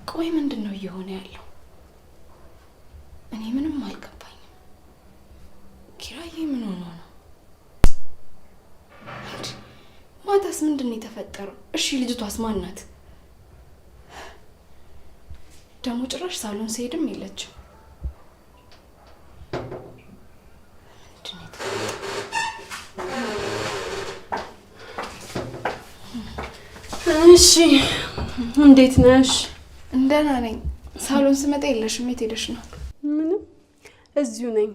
ቆይ ምንድነው እየሆነ ያለው? እኔ ምንም አልገባኝም። ኪራዬ ምን ሆኖ ነው? ማታስ ምንድነው የተፈጠረው? እሺ ልጅቷስ ማን ናት? ደግሞ ጭራሽ ሳሎን ሲሄድም የለችም። እሺ እንዴት ነሽ? እንደና ነኝ። ሳሎን ስመጣ የለሽም። የት ሄደሽ ነው? ምንም እዚሁ ነኝ።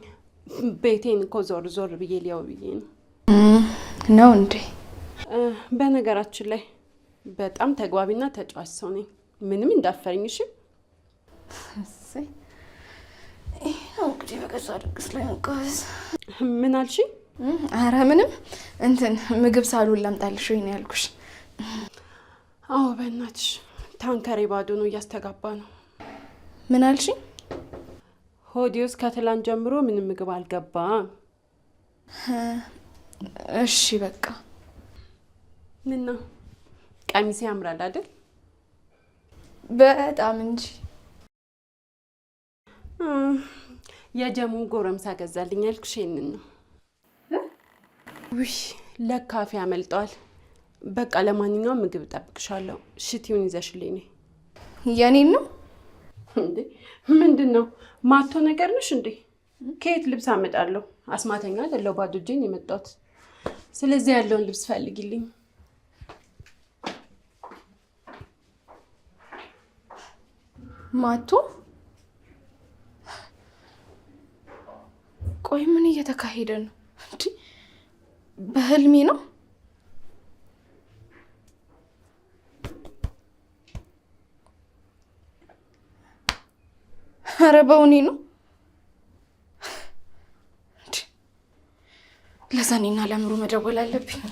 ቤቴን እኮ ዞር ዞር ብዬ ሊያው ብዬ ነው። ነው እንዴ? በነገራችን ላይ በጣም ተግባቢና ተጫዋች ሰው ነኝ። ምንም እንዳፈርኝ። እሺ እሰይ። እንግዲህ በገዛ ድግስ ላይ መጋበዝ። ምን አልሽ? አረ ምንም። እንትን ምግብ ሳሎን ላምጣልሽ ወይ ነው ያልኩሽ። አዎ በእናትሽ ታንከሬ ባዶ ነው፣ እያስተጋባ ነው። ምን አልሽ? ሆዴ ውስጥ ከትላንት ጀምሮ ምንም ምግብ አልገባም። እሺ በቃ። ምን ነው ቀሚሴ ያምራል አይደል? በጣም እንጂ። የጀሙ ጎረምሳ ገዛልኝ ያልኩሽ ይሄንን ነው። ውይ ለካፌ ያመልጠዋል። በቃ ለማንኛውም ምግብ ጠብቅሻለሁ። ሽቲውን ይዘሽልኝ ነይ። የኔን ነው እንዴ? ምንድነው ማቶ ነገር ነሽ እንዴ? ከየት ልብስ አመጣለሁ? አስማተኛ አይደለሁ፣ ባዶ እጄን የመጣሁት። ስለዚህ ያለውን ልብስ ፈልጊልኝ። ማቶ? ቆይ ምን እየተካሄደ ነው እንዴ? በህልሜ ነው? ኧረ በእውኔ ነው? ለዛኔና ለምሩ መደወል አለብኝ።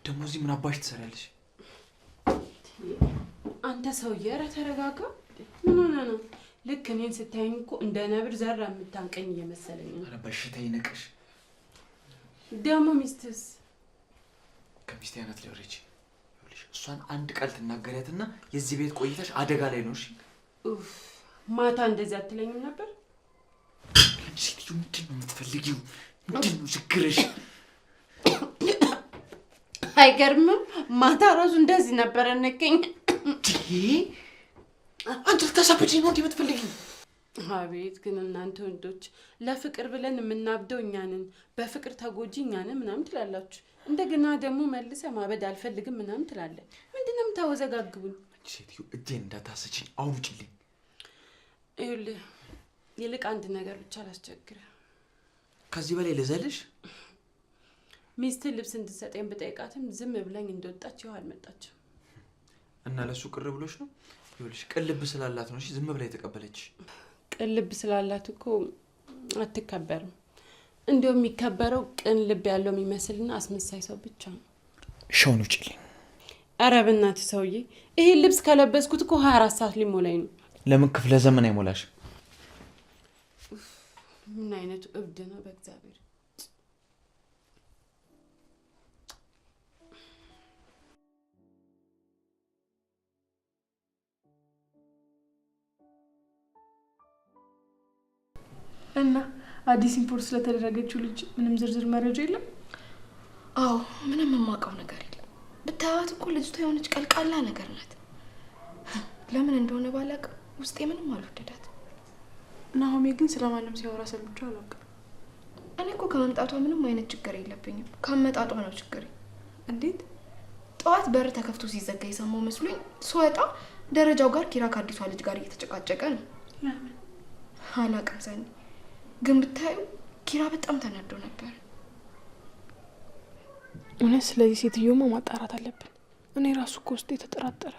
ደግሞ እዚህ ምን አባሽ ትሰሪያለሽ? አንተ ሰውዬ ኧረ ተረጋጋ። ምን ሆነ ነው? ልክ እኔን ስታየኝ እኮ እንደ ነብር ዘራ የምታንቀኝ እየመሰለኝ ነው። ኧረ በሽታ ይነቅሽ። ደግሞ ሚስትስ? ከሚስቴ አይነት ሊወሬች ይኸውልሽ፣ እሷን አንድ ቃል ትናገሪያትና የዚህ ቤት ቆይተሽ አደጋ ላይ ነው። እሺ ማታ እንደዚህ አትለኝም ነበር? ሴትዮ ምንድን ነው የምትፈልጊው? ምንድን ነው ችግርሽ? አይገርምም? ማታ ራሱ እንደዚህ ነበር ነቀኝ። አንተ ልታሳብጂኝ ነው እንዴ የምትፈልጊው? አቤት ግን እናንተ ወንዶች ለፍቅር ብለን የምናብደው እኛ ነን፣ በፍቅር ተጎጂ እኛ ነን ምናምን ትላላችሁ። እንደገና ደግሞ መልሰ ማበድ አልፈልግም ምናምን ትላለህ። ምንድነው የምታወዘጋግቡኝ? ሴትዮ እጄን እንዳታሰችኝ አውጪልኝ። ይኸውልህ ይልቅ አንድ ነገር ብቻ ላስቸግርህ። ከዚህ በላይ ልዘልሽ? ሚስት ልብስ እንድትሰጠኝ ብጠይቃትም ዝም ብለኝ እንደወጣች ይኸው አልመጣችም። እና ለሱ ቅር ብሎሽ ነው? ይኸውልሽ ቅልብ ስላላት ነው። እሺ ዝም ብላ የተቀበለች። ቅልብ ስላላት እኮ አትከበርም። እንደው የሚከበረው ቅን ልብ ያለው የሚመስልና አስመሳይ ሰው ብቻ ነው። ሻውን ውጪልኝ። ኧረ በእናትህ ሰውዬ፣ ይሄ ልብስ ከለበስኩት እኮ 24 ሰዓት ሊሞላኝ ነው። ለምን ክፍለ ዘመን አይሞላሽ? ምን አይነቱ እብድ ነው በእግዚአብሔር። እና አዲስ ኢምፖርት ስለተደረገችው ልጅ ምንም ዝርዝር መረጃ የለም? አዎ ምንም የማውቀው ነገር የለም። ብታያት እኮ ልጅቷ የሆነች ቀልቃላ ነገር ናት። ለምን እንደሆነ ባላውቅም ውስጤ ምንም አልወደዳት። ናሆሜ ግን ስለማንም ሲያወራ ሰምቼው አላውቅም። እኔ እኮ ከመምጣቷ ምንም አይነት ችግር የለብኝም። ካመጣጧ ነው ችግር። እንዴት? ጠዋት በር ተከፍቶ ሲዘጋ የሰማው መስሎኝ ስወጣ ደረጃው ጋር ኪራ ከአዲሷ ልጅ ጋር እየተጨቃጨቀ ነው። ለምን? አላውቅም ሰኒ። ግን ብታዩ ኪራ በጣም ተናዶ ነበር። እውነት ስለዚህ ሴትዮማ ማጣራት አለብን። እኔ ራሱ እኮ ውስጤ ተጠራጠረ።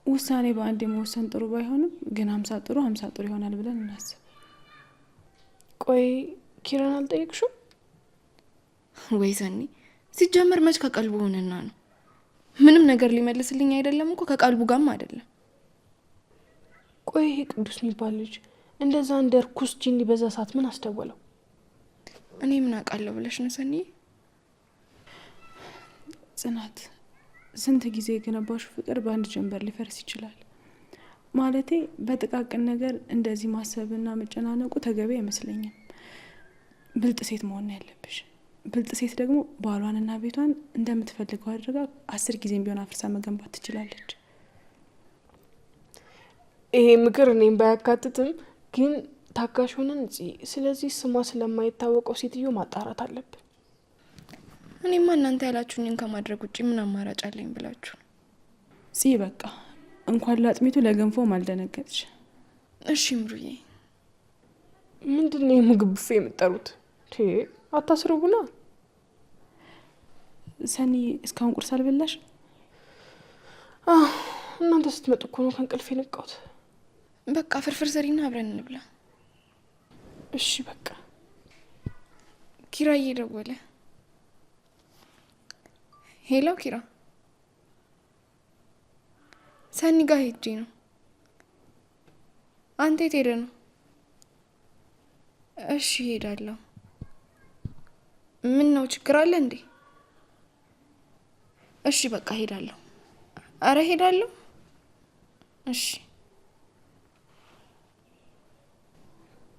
ውሳኔ በአንድ መወሰን ጥሩ ባይሆንም ግን 50 ጥሩ 50 ጥሩ ይሆናል ብለን እናስብ። ቆይ ኪራን አልጠየቅሽው ወይ ሰኒ? ሲጀመር መች ከቀልቡ ሆነና ነው? ምንም ነገር ሊመልስልኝ አይደለም እኮ ከቀልቡ ጋርም አይደለም። ቆይ ይሄ ቅዱስ የሚባል ልጅ እንደዛ እንደ ርኩስ ጂኒ በዛ ሰዓት ምን አስደወለው? እኔ ምን አውቃለሁ ብለሽ ነው ሰኒ? ጽናት፣ ስንት ጊዜ የገነባሽው ፍቅር በአንድ ጀንበር ሊፈርስ ይችላል። ማለቴ በጥቃቅን ነገር እንደዚህ ማሰብና መጨናነቁ ተገቢ አይመስለኝም። ብልጥ ሴት መሆን ያለብሽ። ብልጥ ሴት ደግሞ ባሏንና ቤቷን እንደምትፈልገው አድርጋ 10 ጊዜም ቢሆን አፍርሳ መገንባት ትችላለች። ይሄ ምክር እኔም ባያካትትም ግን ታጋሽ ሆነን ስለዚህ ስሟ ስለማይታወቀው ሴትዮ ማጣራት አለብን። እኔማ እናንተ ያላችሁኝን ከማድረግ ውጭ ምን አማራጭ አለኝ ብላችሁ በቃ እንኳን ላጥሚቱ ለገንፎም አልደነገጥሽ። እሺ ምሩዬ። ምንድነው የምግብ ቡፌ የምጠሩት? አታስርቡና። ሰኒ እስካሁን ቁርስ አልበላሽ? እናንተ ስትመጡ እኮ ነው ከእንቅልፍ የነቃሁት። በቃ ፍርፍር ሰሪና አብረን እንብላ። እሺ በቃ። ኪራ እየደወለ። ሄሎ ኪራ፣ ሰኒ ጋር ሄጄ ነው። አንተ የት ሄደ ነው? እሺ ሄዳለሁ። ምን ነው ችግር አለ እንዴ? እሺ በቃ ሄዳለሁ። አረ ሄዳለሁ። እሺ።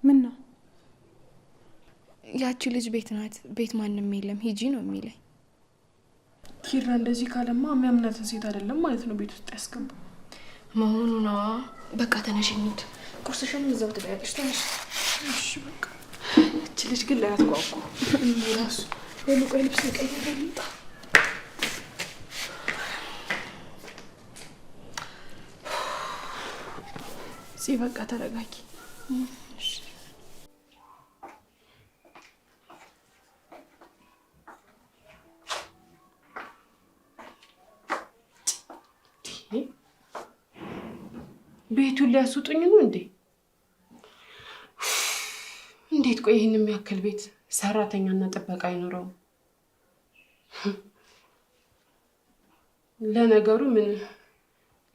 ምን ነው? ያቺ ልጅ ቤት ናት። ቤት ማንም የለም ሂጂ ነው የሚለኝ። ኪራ እንደዚህ ካለማ የሚያምናትን ሴት አይደለም ማለት ነው ቤት ውስጥ ያስገባው መሆኑ ነዋ። በቃ ተነሽ እንሂድ። ቁርስሽን እዛው ትበያለሽ። ተነሽ። እሺ በቃ። እቺ ልጅ ግን ላይ አትጓጉ። ራሱ ቆይ ልብስ ቀይሬ ልምጣ። በቃ ተረጋጊ። ቤቱን ሊያስውጡኝ ነው እንዴ? እንዴት? ቆይ ይህን የሚያክል ቤት ሰራተኛና ጥበቃ አይኖረውም? ለነገሩ ምን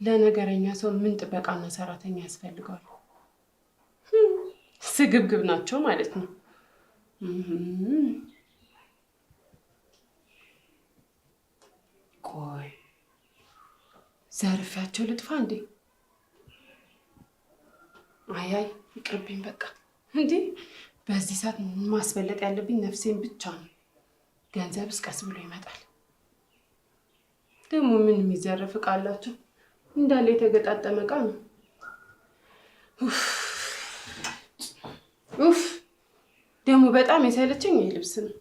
ለነገረኛ ሰው ምን ጥበቃና ሰራተኛ ያስፈልጋል? ስግብግብ ናቸው ማለት ነው። ቆይ ዘርፊያቸው ልጥፋ እንዴ? አይ ይቅርብኝ በቃ። እንዴ በዚህ ሰዓት ማስበለጥ ያለብኝ ነፍሴን ብቻ ነው። ገንዘብስ ቀስ ብሎ ይመጣል። ደግሞ ምን የሚዘረፍ እቃ አላቸው? እንዳለ የተገጣጠመ እቃ ነው። ኡፍ ደግሞ በጣም የሰለቸኝ ይሄ ልብስ ነው።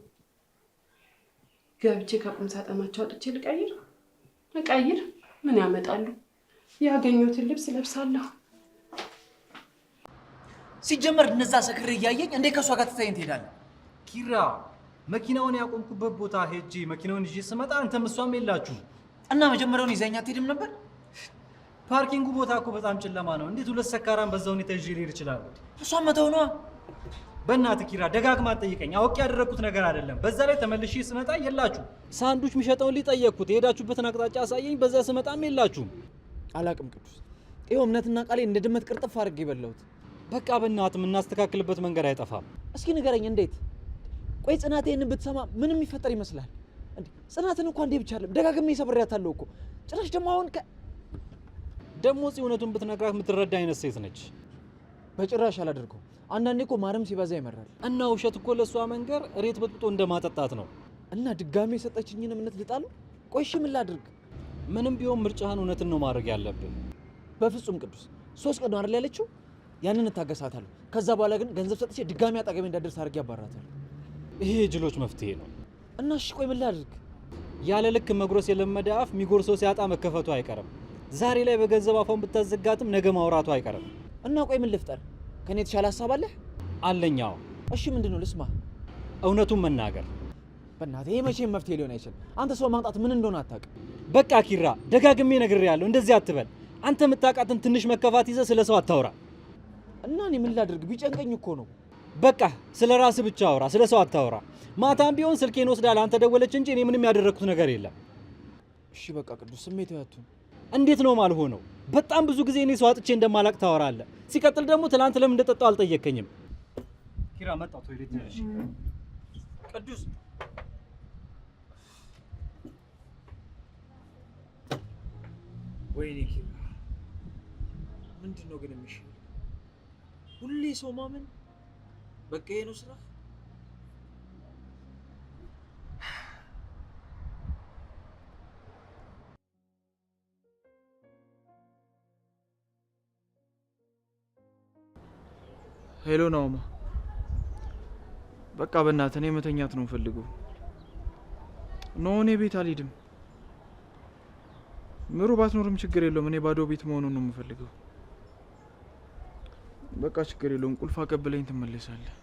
ገብቼ ከቁም ሳጥናቸው አውጥቼ ልቀይር ምን ያመጣሉ? ያገኘሁትን ልብስ ለብሳለሁ። ሲጀመር እነዛ ሰክሬ እያየኝ እንዴ ከሷ ጋር ትታየኝ ትሄዳለህ? ኪራ መኪናውን ያቆምኩበት ቦታ ሄጄ መኪናውን ይዤ ስመጣ አንተም እሷም የላችሁ እና መጀመሪያውን ይዘኛ አትሄድም ነበር? ፓርኪንጉ ቦታ እኮ በጣም ጨለማ ነው። እንዴት ሁለት ሰካራን በዛ ሁኔታ ይዤ ልሄድ እችላለሁ? እሷን መተው ነዋ። በእናትህ ኪራ ደጋግማ ጠይቀኝ። አውቄ ያደረግኩት ነገር አይደለም። በዛ ላይ ተመልሼ ስመጣ የላችሁ። ሳንዱች የሚሸጠውን ሊጠየቅኩት የሄዳችሁበትን አቅጣጫ አሳየኝ። በዛ ስመጣም የላችሁም። አላቅም ቅዱስ። ይኸው እምነትና ቃሌ እንደ ድመት ቅርጥፍ አድርጌ በላሁት። በቃ በእናትህ የምናስተካክልበት መንገድ አይጠፋም። እስኪ ንገረኝ እንዴት? ቆይ ጽናት ይሄንን ብትሰማ ምንም የሚፈጠር ይመስላል? እንዴ ጽናትን እንኳን እንዴ ብቻ አይደለም ደጋግሜ ሰብሬያታለሁ እኮ። ጭራሽ ደግሞ አሁን ደግሞ እውነቱን ብትነግራት የምትረዳ አይነት ሴት ነች። በጭራሽ አላደርገውም። አንዳንዴ እኮ ማርም ሲበዛ ይመራል። እና ውሸት እኮ ለሷ መንገር ሬት በጥብጦ እንደማጠጣት ነው። እና ድጋሜ የሰጠችኝን እምነት ልጣሉ? ቆይ እሺ ምን ላድርግ? ምንም ቢሆን ምርጫህን እውነትን ነው ማድረግ ያለብን። በፍጹም ቅዱስ 3 ቀን ነው አይደል ያለችው? ያንን እታገሳታለሁ። ከዛ በኋላ ግን ገንዘብ ሰጥቼ ድጋሜ አጠገቤ እንዳደርስ አድርጌ አባራታለሁ። ይሄ የጅሎች መፍትሄ ነው። እና እሺ ቆይ ምን ላድርግ? ያለ ልክ መጉረስ የለመደ አፍ የሚጎርሰው ሲያጣ መከፈቱ አይቀርም። ዛሬ ላይ በገንዘብ አፏን ብታዘጋትም ነገ ማውራቱ አይቀርም። እና ቆይ ምን ልፍጠር? ከኔ የተሻለ ሀሳብ አለህ? አለኛው። እሺ ምንድነው? ልስማ። እውነቱን መናገር። በእናትህ ይሄ መቼም መፍትሄ ሊሆን አይችልም። አንተ ሰው ማምጣት ምን እንደሆነ አታውቅም። በቃ ኪራ ደጋግሜ ነግሬሃለሁ፣ እንደዚህ አትበል። አንተ የምታውቃትን ትንሽ መከፋት ይዘህ ስለ ሰው አታውራ። እና እኔ ምን ላድርግ? ቢጨንቀኝ እኮ ነው። በቃ ስለ ራስህ ብቻ አውራ፣ ስለ ሰው አታውራ። ማታም ቢሆን ስልኬን ወስዳል አንተ ደወለች እንጂ እኔ ምንም ያደረኩት ነገር የለም። እሺ በቃ ቅዱስ ስሜት ያቱን እንዴት ነው ማልሆነው? በጣም ብዙ ጊዜ እኔ ሰው አጥቼ እንደማላቅ ታወራለህ። ሲቀጥል ደግሞ ትናንት ለምን እንደጠጣው አልጠየከኝም። ኪራ መጣው ቶይሌት ነሽ። ቅዱስ ወይኔ ኪራ ምንድነው ግን የሚሻለው? ሁሌ ሰው ማመን በቃ ይሄ ነው ስራ። ሄሎ ናውማ፣ በቃ በእናትህ እኔ መተኛት ነው የምፈልገው። ኖ እኔ ቤት አልሄድም። ምሩ ባትኖርም ችግር የለውም። እኔ ባዶ ቤት መሆኑን ነው የምፈልገው። በቃ ችግር የለውም። ቁልፍ አቀብለኝ ትመለሳለህ።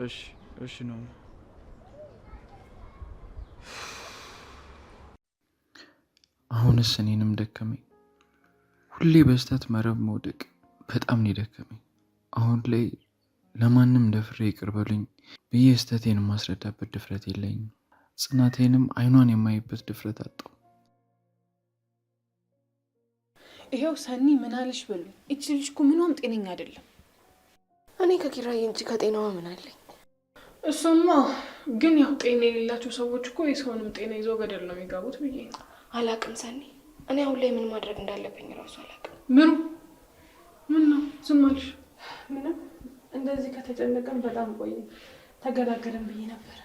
እሺ እሺ ነው። አሁንስ እኔንም ደከመኝ። ሁሌ በስተት መረብ መውደቅ በጣም ነው ደከመኝ። አሁን ላይ ለማንም ደፍሬ ይቅር በሉኝ ብዬ ስተቴን ማስረዳበት ድፍረት የለኝም። ጽናቴንም አይኗን የማይበት ድፍረት አጣው። ይሄው ሰኒ ምን አለሽ በሉ። እቺ ልጅ እኮ ምንም ጤነኛ አይደለም። እኔ ከኪራዬ እንጂ ከጤናዋ ምን አለኝ? እሱማ ግን ያው ጤና የሌላቸው ሰዎች እኮ የሰውንም ጤና ይዘው ገደል ነው የሚገቡት ብዬ አላቅም ሰኒ። እኔ አሁን ላይ ምን ማድረግ እንዳለብኝ እራሱ አላቅም። ምሩ ምን ነው ዝም አልሽ? ምንም እንደዚህ ከተጨነቀን በጣም ቆየ ተገላገለን ብዬ ነበር።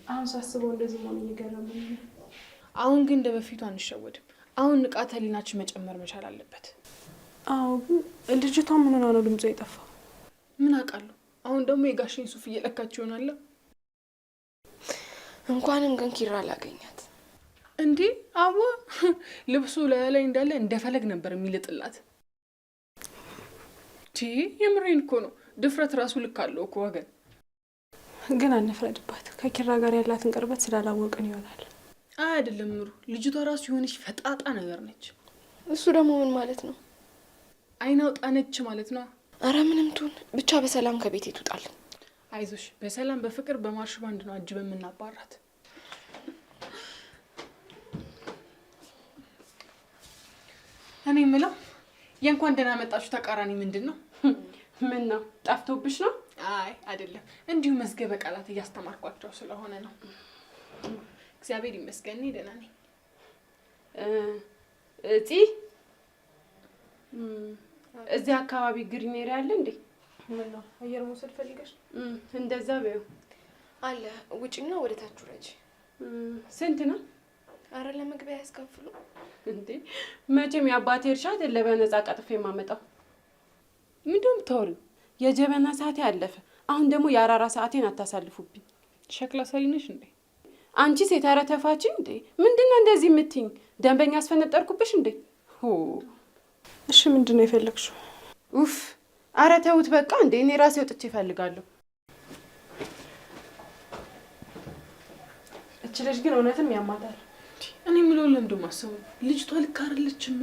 አሁን ሳስበው እንደዚህ መሆን እየገረመኝ ነው። አሁን ግን እንደ በፊቱ አንሸወድም። አሁን ንቃተ ህሊናችን መጨመር መቻል አለበት። አዎ ግን ልጅቷ ምን ሆና ነው ድምጿ የጠፋው? ምን አውቃለሁ። አሁን ደግሞ የጋሽን ሱፍ እየለካች ይሆናል። እንኳንም ግን ኪራ አላገኛት እንዴ? አዎ ልብሱ ላይ እንዳለ እንደፈለግ ነበር የሚልጥላት። የምሬን እኮ ነው። ድፍረት ራሱ ልክ አለው እኮ ወገን። ግን አንፍረድባት። ከኪራ ጋር ያላትን ቅርበት ስላላወቅን ይሆናል። አይደለም ምሩ፣ ልጅቷ ራሱ የሆነች ፈጣጣ ነገር ነች። እሱ ደግሞ ምን ማለት ነው? አይን አውጣ ነች ማለት ነው። አረ ምንም ትሁን ብቻ በሰላም ከቤት ትውጣል። አይዞሽ፣ በሰላም በፍቅር በማርሽ ባንድ ነው አጅበን የምናባራት። እኔ የምለው የእንኳን ደህና መጣችሁ ተቃራኒ ምንድን ነው? ምን ነው ጠፍቶብሽ ነው? አይ አይደለም፣ እንዲሁ መዝገበ ቃላት እያስተማርኳቸው ስለሆነ ነው። እግዚአብሔር ይመስገን ደህና ነኝ። እጪ እዚህ አካባቢ ግሪኔሪ አለ እንዴ? ምን ነው አየር መውሰድ ፈልገሽ? እንደዛ በይው አለ። ውጪና ወደ ታች ወረጂ። ስንት ነው? አረ ለመግቢያ ያስከፍሉ እንዴ? መቼም የአባቴ እርሻ አይደለ በነፃ ቀጥፌ የማመጣው። ምንድነው የምታወሪው? የጀበና ሰዓቴ አለፈ። አሁን ደግሞ የአራራ ሰዓቴን አታሳልፉብኝ። ሸክላ ሰሪ ነሽ እንዴ? አንቺ ሴት ኧረ ተፋቺ እንዴ! ምንድነው እንደዚህ የምትይኝ? ደንበኛ አስፈነጠርኩብሽ እንዴ? እሺ ምንድነው የፈለግሽው? ኡፍ! ኧረ ተውት በቃ እንዴ! እኔ ራሴ ወጥቼ እፈልጋለሁ። እቺ ልጅ ግን እውነትም ያማታል። እኔ የምለው ለምዶ ማሰቡ ልጅቷ ልክ አይደለችም።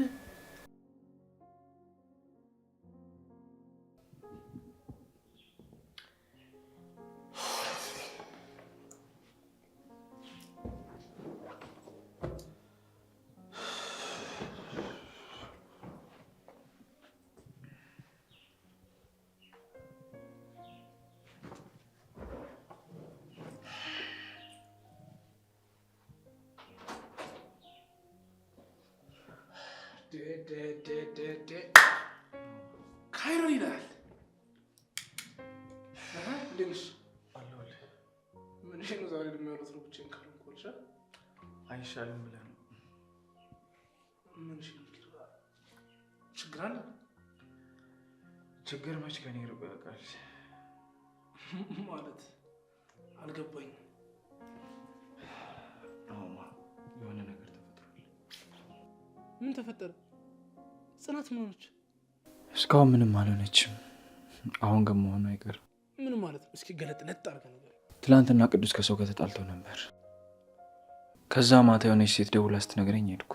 ካይሮ ይላል። ልንሽ አለሁልህ። ምን ነው ዛሬ የሚያወሩት ነው? ብቻዬን ካልሆንኩልሽ አይሻልም ብለህ ነው? ምን ችግር አለ? ችግር መች ከኔ ርቆ ያውቃል? ማለት አልገባኝም። ናሆማ የሆነ ነገር ተፈጥሯል። ምን ተፈጠረ? ጽናት ምን ሆነች? እስካሁን ምንም አልሆነችም። አሁን ግን መሆኑ አይቀርም። ምን ማለት ነው? እስኪ ገለጥ ለጥ አድርገህ ነገር። ትላንትና ቅዱስ ከሰው ጋር ተጣልተው ነበር። ከዛ ማታ የሆነች ሴት ደውላ ስትነግረኝ ሄድኩ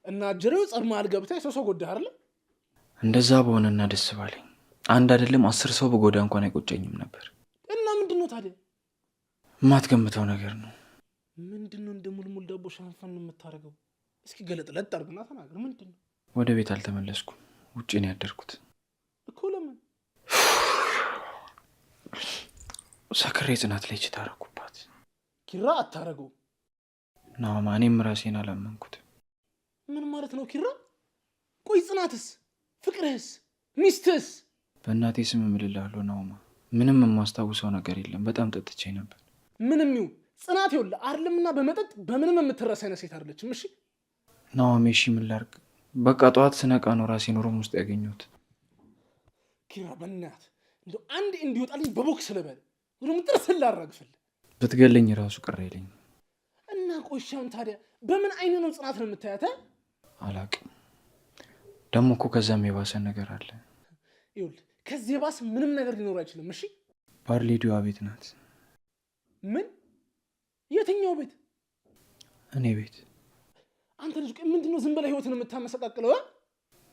እና አጀሬው ጸብ መሀል ገብታ የሰው ጎዳህ አይደል? እንደዛ በሆነና ደስ ባለኝ። አንድ አይደለም 10 ሰው በጎዳ እንኳን አይቆጨኝም ነበር። እና ምንድነው ታዲያ? የማትገምተው ነገር ነው። ምንድነው እንደ ሙልሙል ዳቦ ሻንፋን የምታደርገው? እስኪ ገለጥ አድርግና ተናገር። ምንድነው? ወደ ቤት አልተመለስኩም። ውጪ ነው ያደርኩት እኮ። ለምን? ሰክሬ ጽናት ላይ ችት አደረኩባት። ኪራ አታረገው። ናማ እኔም ራሴን አላመንኩት። ምን ማለት ነው ኪራ? ቆይ ጽናትስ፣ ፍቅርህስ፣ ሚስትህስ? በእናቴ ስም እምልልሃለሁ ናማ፣ ምንም የማስታውሰው ነገር የለም። በጣም ጠጥቼ ነበር። ምንም ይሁን ጽናት ይኸውልህ አይደለምና በመጠጥ በምንም የምትረሳ አይነት ሴት አይደለችም። እሺ ናማ፣ እሺ ምን ላድርግ? በቃ ጠዋት ስነቃ ነው ራሴን ሩም ውስጥ ያገኘሁት። ኪራ በእናትህ እንደው አንድ እንዲወጣልኝ በቦክስ ልበል ወይም ጥርስን ላራግፍልህ። ብትገለኝ ራሱ ቅር አይለኝም። እና ቆሻውን ታዲያ በምን አይነት ነው ጽናት ነው የምታያት? አላቅም። ደግሞ እኮ ከዛም የባሰ ነገር አለ። ይኸውልህ ከዚህ የባሰ ምንም ነገር ሊኖር አይችልም። እሺ ባርሌዲዋ ቤት ናት። ምን? የትኛው ቤት? እኔ ቤት። አንተ ልጅ ምንድነው ዝም ብለህ ህይወትን የምታመሰቃቅለው?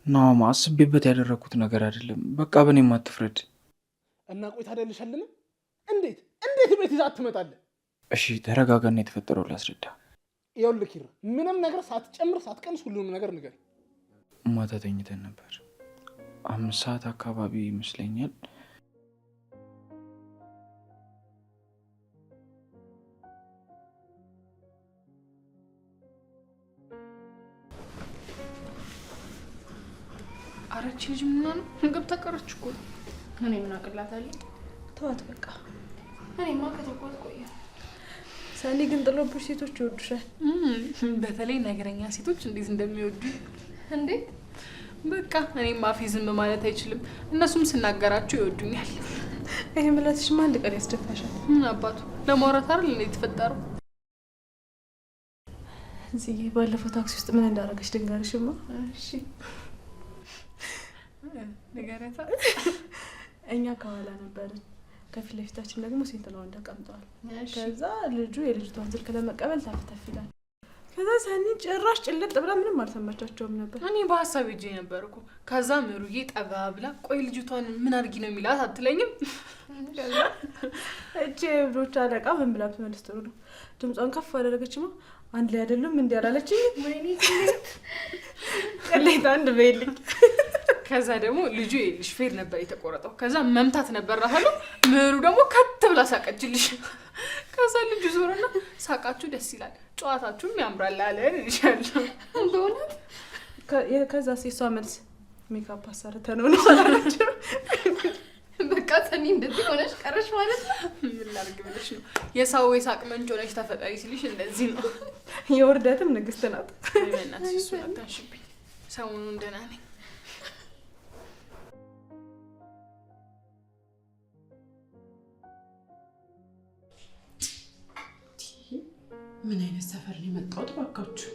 ናማ፣ አስቤበት ያደረኩት ነገር አይደለም። በቃ በእኔም አትፍረድ። እና ቆይ ታዲያ ልሻልም? እንዴት ቤት ይዛ ትመጣለህ? እሺ ተረጋጋና የተፈጠረው ላስረዳ። ይኸውልህ ኪራ ምንም ነገር ሳትጨምር ሳትቀንስ ሁሉንም ነገር ንገር። ማታ ተኝተን ነበር። 5 ሰዓት አካባቢ ይመስለኛል። አረች ልጅ ምን ነው ምግብ ተቀረች እኮ። እኔ ምን አቅላታለሁ? ተዋት በቃ። እኔማ ከተቆጥ ቆየ። ሰኒ ግን ጥሎብሽ ሴቶች ይወዱሻል። በተለይ ነገረኛ ሴቶች እንዴት እንደሚወዱ። እንዴት? በቃ እኔም አፌ ዝም ማለት አይችልም። እነሱም ስናገራቸው ይወዱኛል። ይሄ ምላስሽማ አንድ ቀን ያስደፋሻል። ምን አባቱ ለማውራት አይደል እንዴ የተፈጠረው? እዚህ ባለፈው ታክሲ ውስጥ ምን እንዳደረገች ድንጋርሽማ። እሺ ንገረታ። እኛ ከኋላ ነበርን፣ ከፊት ለፊታችን ደግሞ ሴትና ወንድ ተቀምጠዋል። ከዛ ልጁ የልጅቷን ስልክ ለመቀበል ታፍታፍ ይላል። ከዛ ሰኒ ጭራሽ ጭልጥ ብላ ምንም አልሰማቻቸውም ነበር። እኔ በሀሳብ ሄጄ ነበር እኮ። ከዛ ምሩዬ ጠጋ ብላ ቆይ ልጅቷን ምን አድርጊ ነው የሚላት አትለኝም? እቺ ብሮች አለቃ ምን ብላ ብትመልስ ጥሩ ነው? ድምጿን ከፍ አደረገችማ። አንድ ላይ አይደሉም እንዴ አላለችኝ? ወይኔ ቅሌት አንድ በይልኝ። ከዛ ደግሞ ልጁ ይልሽ ፌር ነበር የተቆረጠው። ከዛ መምታት ነበር ራሱ። ምሩ ደግሞ ከት ብላ ሳቀችልሽ። ከዛ ልጁ ዞርና ሳቃችሁ ደስ ይላል፣ ጨዋታችሁም ያምራል አለ ልሻለሁ። በእውነት ከዛ ሲሷ መልስ ሜካፕ አሰርተ ነው አላለች። በቃ ሰኒ እንደዚህ ሆነሽ ቀረሽ ማለት ነው። ምን ላድርግ ብለሽ ነው? የሳው የሳቅ ምንጭ ሆነሽ ተፈጠሪ ሲልሽ እንደዚህ ነው። የውርደትም ንግስት ናት። በእናትሽ እሱ አታሽብኝ። ሰሞኑን ደህና ነኝ። ምን አይነት ሰፈር ነው የመጣሁት ባካችሁ?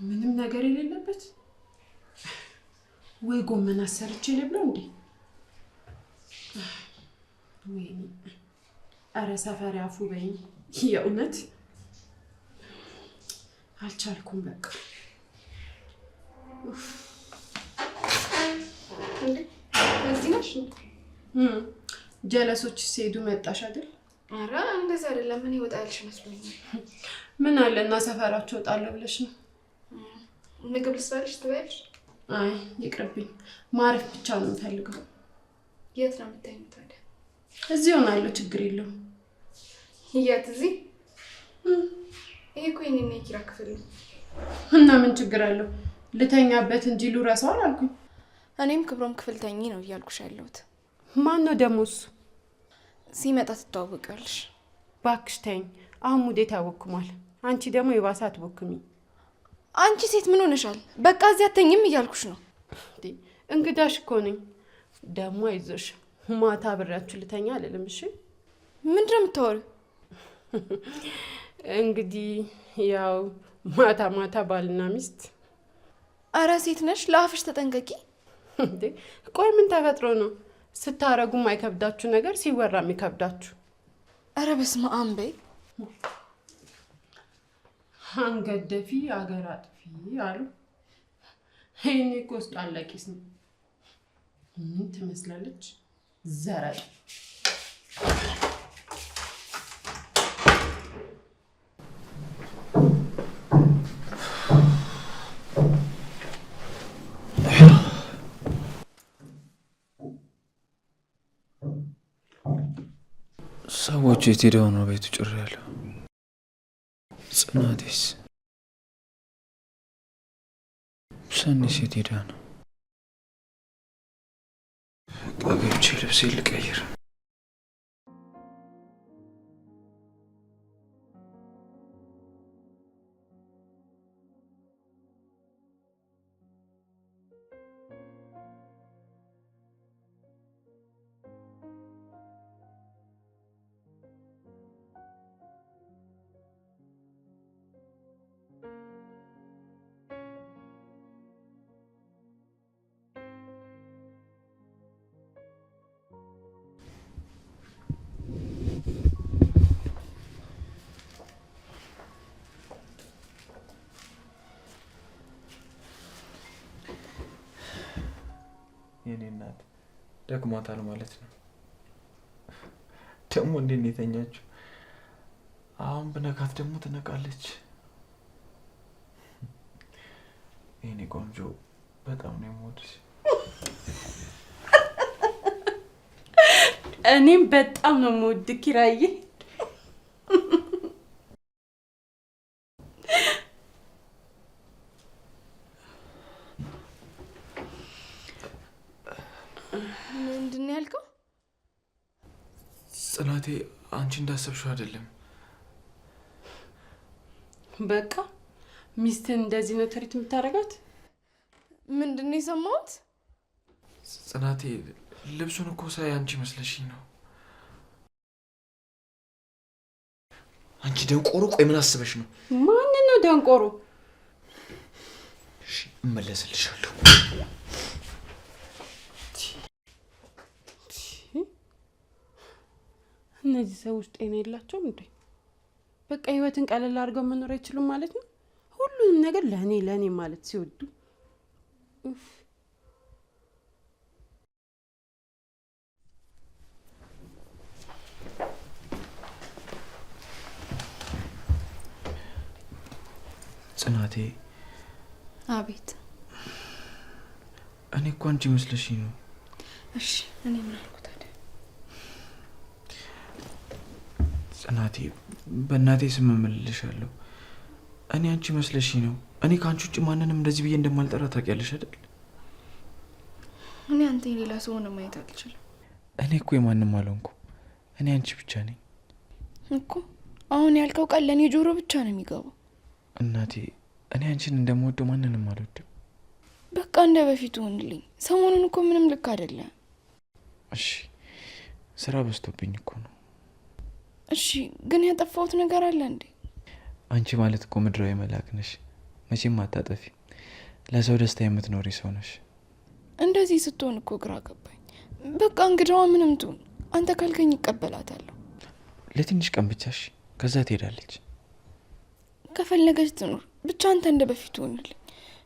ምንም ነገር የሌለበት ወይ ጎመን አሰርቼ ልብለው እንዴ? ወይኔ! አረ ሰፈር ያፉ በይኝ። የእውነት አልቻልኩም በቃ። እዚህ ነሽ? ጀለሶች ሲሄዱ መጣሽ አይደል? አረ እንደዛ አይደለም። ምን ይወጣ ያልሽ መስሎኛል። ምን አለና ሰፈራቸው ጣለ ብለሽ ነው? ምግብ ልስራልሽ ትበያለሽ? አይ ይቅርብኝ፣ ማረፍ ብቻ ነው የምፈልገው። የት ነው የምታይው ታዲያ? እዚህ ሆናለሁ፣ ችግር የለውም። የት? እዚህ? ይሄ እኮ የኔና የኪራ ክፍል ነው። እና ምን ችግር አለው? ልተኛበት እንጂ ልረሳው አላልኩኝ። እኔም ክብሮም ክፍል ተኝ ነው እያልኩሽ ያለሁት። ማን ነው ደግሞ እሱ? ሲመጣ ትተዋወቂዋለሽ። እባክሽ ተይኝ፣ አሁን ሙዴት ያወክማል። አንቺ ደግሞ የባሰ አትወክሚ። አንቺ ሴት ምን ሆነሻል? በቃ እዚህ አተኝም እያልኩሽ ነው። እንግዳሽ እኮ ነኝ። ደግሞ አይዞሽ፣ ማታ አብሬያችሁ ልተኛ አልልም። እሺ? ምንድን ነው የምታወሪው? እንግዲህ ያው ማታ ማታ ባልና ሚስት። አረ ሴት ነሽ፣ ለአፍሽ ተጠንቀቂ። ቆይ ምን ተፈጥሮ ነው ስታረጉም አይከብዳችሁ ነገር ሲወራ የሚከብዳችሁ? አረ በስመ አብ በይ። አንገት ደፊ አገር አጥፊ አሉ። ይሄኔ እኮ ውስጥ አለቂስ ነው። ምን ትመስላለች? ዘራጭ ሰዎቹ የት ሄደው ነው ቤቱ ጭር ያለው? ጽናቴስ ሰኒስ የት ሄዳ ነው? ገብቼ ልብሴ ልቀይር። የኔ እናት ደክሟታል ማለት ነው። ደግሞ እንዴት ነው የተኛችው? አሁን ብነካት ደግሞ ትነቃለች። የኔ ቆንጆ በጣም ነው የምወድሽ። እኔም በጣም ነው የምወድህ ኪራዬ። ምንድን ነው ያልከው? ጽናቴ አንቺ እንዳሰብሽው አይደለም። በቃ ሚስትን እንደዚህ ነው ትሪት የምታደርጋት? ምንድን ነው የሰማሁት? ጽናቴ ልብሱን እኮ ሳይ አንቺ መስለሽኝ ነው። አንቺ ደንቆሮ፣ ቆይ ምን አስበሽ ነው? ማን ነው ደንቆሮ? እሺ እመለስልሻለሁ። እነዚህ ሰዎች ጤና የላቸውም እንዴ? በቃ ህይወትን ቀለል አድርገው መኖር አይችሉም ማለት ነው። ሁሉንም ነገር ለኔ ማለት ሲወዱ ጽናቴ። አቤት። እኔ እኮ አንቺ መስለሽኝ ነው። እሺ እኔ ምን አልኩ ታዲያ? ጽናቴ በእናቴ ስም እምልልሻለሁ። እኔ አንቺ መስለሽኝ ነው። እኔ ከአንቺ ውጭ ማንንም እንደዚህ ብዬ እንደማልጠራ ታውቂያለሽ አይደል? እኔ አንተ የሌላ ሰው ሆነ ማየት አልችልም እኔ እኮ የማንም አልሆንኩ። እኔ አንቺ ብቻ ነኝ እኮ። አሁን ያልከው ቃል ለእኔ ጆሮ ብቻ ነው የሚገባው። እናቴ እኔ አንቺን እንደምወደው ማንንም አልወድም። በቃ እንደ በፊቱ ሆንልኝ። ሰሞኑን እኮ ምንም ልክ አይደለም። እሺ ስራ በዝቶብኝ እኮ ነው። እሺ ግን ያጠፋሁት ነገር አለ እንዴ? አንቺ ማለት እኮ ምድራዊ መልአክ ነሽ። መቼም አታጠፊ። ለሰው ደስታ የምትኖሪ ሰው ነሽ። እንደዚህ ስትሆን እኮ ግራ ገባኝ። በቃ እንግዳዋ ምንም ትሁን አንተ ካልከኝ ይቀበላታለሁ። ለትንሽ ቀን ብቻሽ፣ ከዛ ትሄዳለች። ከፈለገች ትኑር፣ ብቻ አንተ እንደ በፊቱ ሆንልኝ።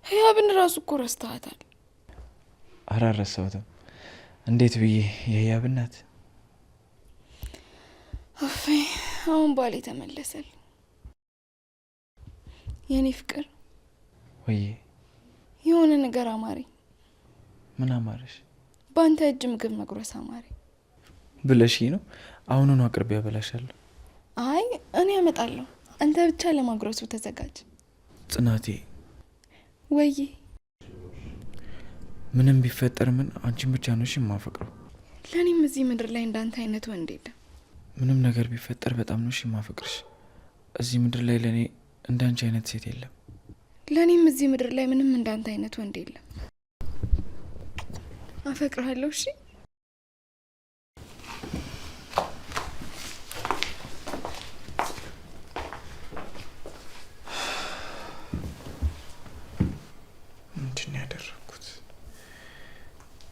ህያብን ራሱ እኮ ረስተሃታል። አላረሳሁትም። እንዴት ብዬ የህያብ እናት። አፌ አሁን ባሌ ተመለሰልኝ። የኔ ፍቅር ወዬ የሆነ ነገር አማረኝ። ምን አማረሽ? በአንተ እጅ ምግብ መጉረስ አማረኝ። ብለሽ ነው? አሁኑኑ አቅርቤ ያበላሻለሁ። አይ እኔ አመጣለሁ፣ አንተ ብቻ ለማጉረሱ ተዘጋጅ። ጽናቴ ወዬ ምንም ቢፈጠር ምን አንቺን ብቻ ነሽ የማፈቅረው። ለእኔም እዚህ ምድር ላይ እንዳንተ አይነት ወንድ የለም። ምንም ነገር ቢፈጠር በጣም ነሽ የማፈቅርሽ። እዚህ ምድር ላይ ለእኔ እንዳንቺ አይነት ሴት የለም። ለእኔም እዚህ ምድር ላይ ምንም እንዳንተ አይነት ወንድ የለም። አፈቅርሃለሁ። እሺ ምንድን ነው ያደረኩት?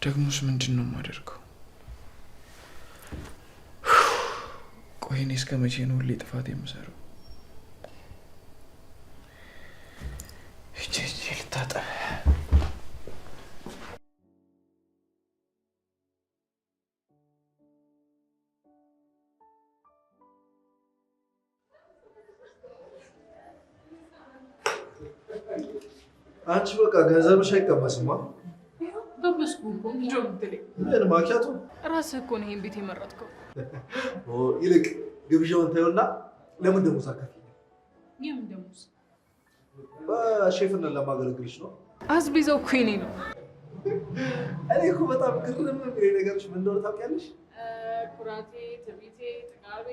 ደግሞስ ምንድን ነው የማደርገው? ቆይ እኔ እስከ መቼ ነው ሁሌ ጥፋት የምሰራው? ልታጠብ አንቺ በቃ ገንዘብሽ አይቀመስማ። በመስኩ እኮ እንጆ ምትለኝ ምን ማኪያቱ? ራስህ እኮ ነው ይሄን ቤት የመረጥከው። ይልቅ ግብዣውን ታዩና ለምን ደሞዝ አከፍይኝ? የምን ደሞዝ? በሼፍነት ለማገለግልሽ ነው። አስቤዛው እኮ የኔ ነው። እኔ እኮ በጣም ግርም የሚለኝ ነገሮች ምን እንደሆነ ታውቂያለሽ? ኩራቴ፣ ትዕቢቴ፣ ጥጋቤ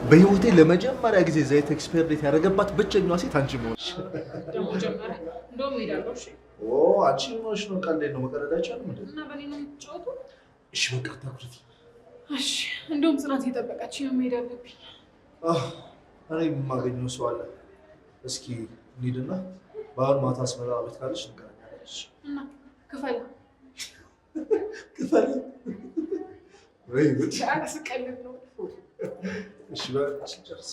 በህይወቴ ለመጀመሪያ ጊዜ ዘይት ኤክስፓየር ዴት ያደረገባት ብቸኛዋ ሴት አንቺ መሆንሽ። ደግሞ ጀመረ። እንደውም ሄዳለሁ። እሺ አንቺ ሆነሽ ነው። ቀልዴን ነው። መቀለድ አይቻልም እንዴ? እና በኔ ነው የምትጫወቱ? እሺ በቃ ታኩርፊ። እሺ እንደውም ጽናት የጠበቀች ነው። መሄድ አለብኝ። እኔ የማገኘው ሰው አለ። እስኪ እንሂድና በአሁን ማታ አስመራ ቤት ካለች እንገናኛለን። እና ክፈል ክፈል ወይ ጉድ! ስቀልድ ነው። እሺ በቃ ስንጨርስ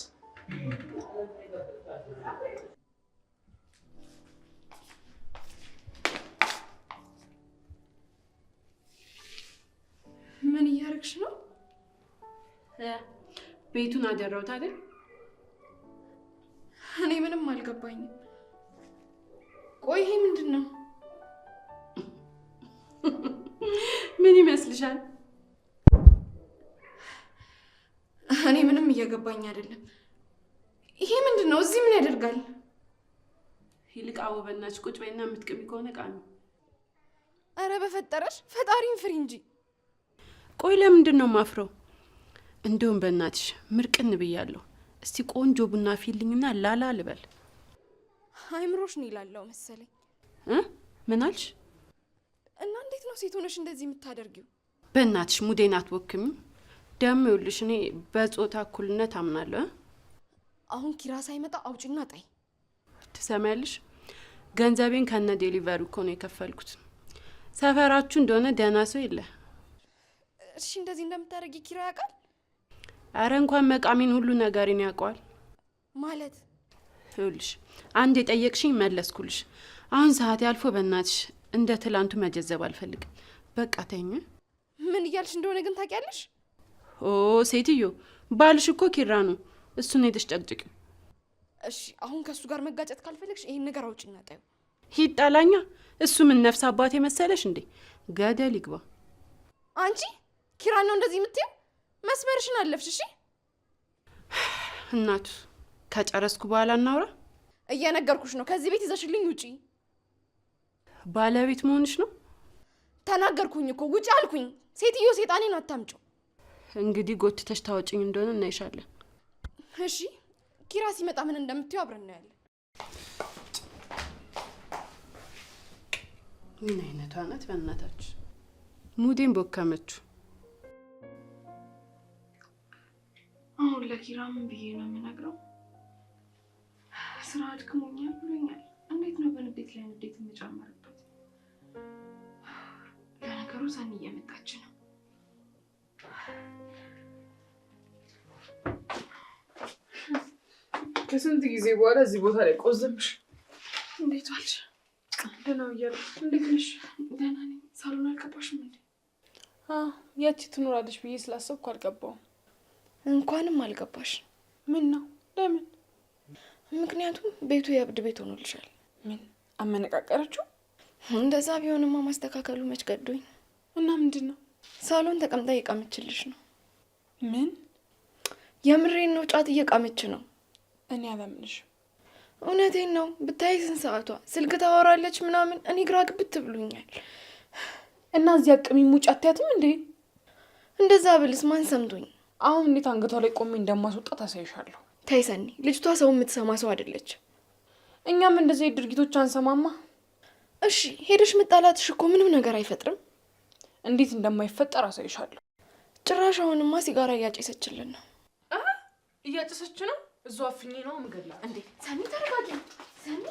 ምን እያደረግሽ ነው? ቤቱን አደረውት አይደል? እኔ ምንም አልገባኝም። ቆይ ይሄ ምንድን ነው? ምን ይመስልሻል? እኔ ምንም እየገባኝ አይደለም። ይሄ ምንድን ነው? እዚህ ምን ያደርጋል? ይልቅ አወበናች ቁጭ በይና የምትቅሚ ከሆነ ቃል ነው። አረ በፈጠረሽ ፈጣሪን ፍሪ እንጂ። ቆይ ለምንድን ነው ማፍረው? እንደውም በእናትሽ ምርቅን ብያለሁ። እስቲ ቆንጆ ቡና ፊልኝና ላላ ልበል። አይምሮሽ ነው ይላለው መሰለኝ። ምን አልሽ? እና እንዴት ነው ሴት ሆነሽ እንደዚህ የምታደርጊው? በእናትሽ ሙዴን አትወክሚም። ደሞ ይኸውልሽ እኔ በጾታ እኩልነት አምናለሁ። አሁን ኪራ ሳይመጣ አውጪና ጣይ። ትሰሚያለሽ? ገንዘቤን ከነ ዴሊቨሪ እኮ ነው የከፈልኩት። ሰፈራችሁ እንደሆነ ደህና ሰው የለ። እሺ እንደዚህ እንደምታደርጊ ኪራ ያውቃል? አረ እንኳን መቃሚን ሁሉ ነገርን ያውቀዋል። ማለት ይኸውልሽ አንድ የጠየቅሽኝ መለስኩልሽ። አሁን ሰዓት ያልፎ በእናትሽ እንደ ትላንቱ መጀዘብ አልፈልግም። በቃ ተኝ። ምን እያልሽ እንደሆነ ግን ታውቂያለሽ? ሴትዮ ባልሽ እኮ ኪራ ነው። እሱን ሄደሽ ጨቅጭቂው። እሺ አሁን ከሱ ጋር መጋጨት ካልፈለግሽ ይሄን ነገር አውጪና ጣዩ። ሂድ ጣላኛ። እሱ ምን ነፍስ አባቴ መሰለሽ እንዴ? ገደል ይግባ። አንቺ ኪራ ነው እንደዚህ የምትይው? መስመርሽን አለፍሽ። እሺ እናቱ ከጨረስኩ በኋላ እናውራ። እየነገርኩሽ ነው። ከዚህ ቤት ይዘሽልኝ ውጪ። ባለቤት መሆንሽ ነው። ተናገርኩኝ እኮ ውጪ አልኩኝ። ሴትዮ ሴጣኔን አታምጪው። እንግዲህ ጎትተሽ ታወጪኝ እንደሆነ እናይሻለን። እሺ ኪራ ሲመጣ ምን እንደምትይው አብረን እናያለን። ምን አይነቷ ናት በእናታችሁ? ሙዴን ቦካመችሁ። አሁን ለኪራ ምን ብዬ ነው የምነግረው? ስራ አድክሞኛል ብሎኛል። እንዴት ነው በንዴት ላይ ንዴት የምጨምርበት? ለነገሩ ሰኒ እየመጣች ነው። ከስንት ጊዜ በኋላ እዚህ ቦታ ላይ ቆዘምሽ። እንዴት ዋልሽ? ደህና እያለሁ። እንዴት ነሽ? ደህና ነኝ። ሳሎን አልገባሽም እንዴ? ያቺ ትኖራለች ብዬ ስላሰብኩ አልገባውም። እንኳንም አልገባሽ። ምን ነው? ለምን? ምክንያቱም ቤቱ የእብድ ቤት ሆኖልሻል። ምን አመነቃቀረችው? እንደዛ ቢሆንማ ማስተካከሉ መች ገዶኝ። እና ምንድን ነው? ሳሎን ተቀምጣ እየቃመችልሽ ነው። ምን? የምሬን ነው። ጫት እየቃመች ነው። እኔ አላምንሽም። እውነቴን ነው። ብታይ ስንት ሰዓቷ ስልክ ታወራለች ምናምን። እኔ ግራ ግብት ብሎኛል። እና እዚያ ቅሚ ሙጭ አትያትም እንዴ? እንደዛ ብልስ ማን ሰምቶኝ? አሁን እንዴት አንገቷ ላይ ቆሜ እንደማስወጣት አሳይሻለሁ። ተይ ሰኒ፣ ልጅቷ ሰው የምትሰማ ሰው አይደለች። እኛም እንደዚህ ድርጊቶች አንሰማማ። እሺ ሄደሽ መጣላትሽ እኮ ምንም ነገር አይፈጥርም። እንዴት እንደማይፈጠር አሳይሻለሁ። ጭራሽ አሁንማ ሲጋራ እያጨሰችልን ነው። እያጨሰች ነው። እዛው አፍኜ ነው ምገላ። እንዴ ሰኒ ተረጋጊ። ሰኒ